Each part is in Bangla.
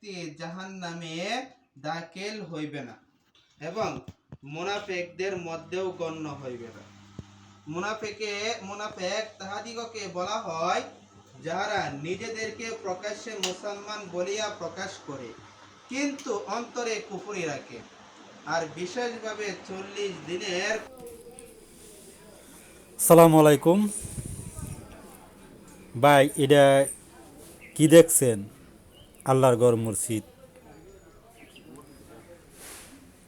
ব্যক্তি জাহান্নামে দাখিল হইবে না এবং মুনাফিকদের মধ্যেও গণ্য হইবে না। মুনাফিক তাহাদিগকে বলা হয় যারা নিজেদেরকে প্রকাশ্যে মুসলমান বলিয়া প্রকাশ করে কিন্তু অন্তরে কুফরি রাখে। আর বিশেষভাবে 40 দিনের। সালামু আলাইকুম ভাই, এটা কি দেখছেন? আল্লাহর ঘর মসজিদ।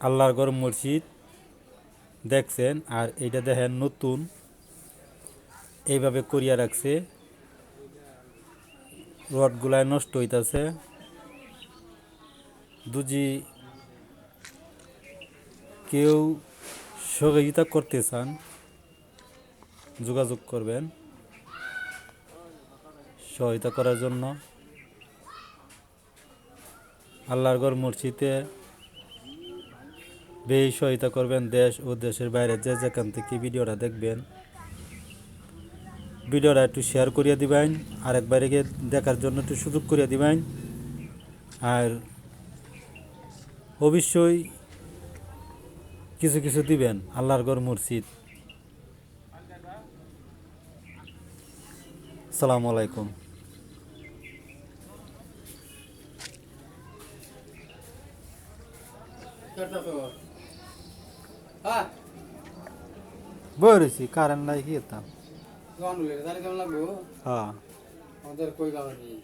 আল্লাহর ঘর মসজিদ দেখছেন, আর এইটা দেখেন নতুন এইভাবে করিয়া রাখছে। রডগুলায় নষ্ট হইতাছে। দুজি কেউ সহযোগিতা করতে চান যোগাযোগ করবেন সহায়তা করার জন্য। আল্লাহর ঘর মসজিদে বেশি সহায়তা করবেন। দেশ ও দেশের বাইরে যে যেখান থেকে ভিডিওটা দেখবেন, ভিডিওটা একটু শেয়ার করিয়া দিবেন, আর একবারে গিয়ে দেখার জন্য একটু সুযোগ করিয়া দিবেন। আর অবশ্যই কিছু কিছু দিবেন। আল্লাহর ঘর মসজিদ। আসসালামু আলাইকুম। বলেছি কারেন্ট নাই কি হতাম। কেমন লাগবো? হ্যাঁ, আমাদের কই গাওয়া নেই।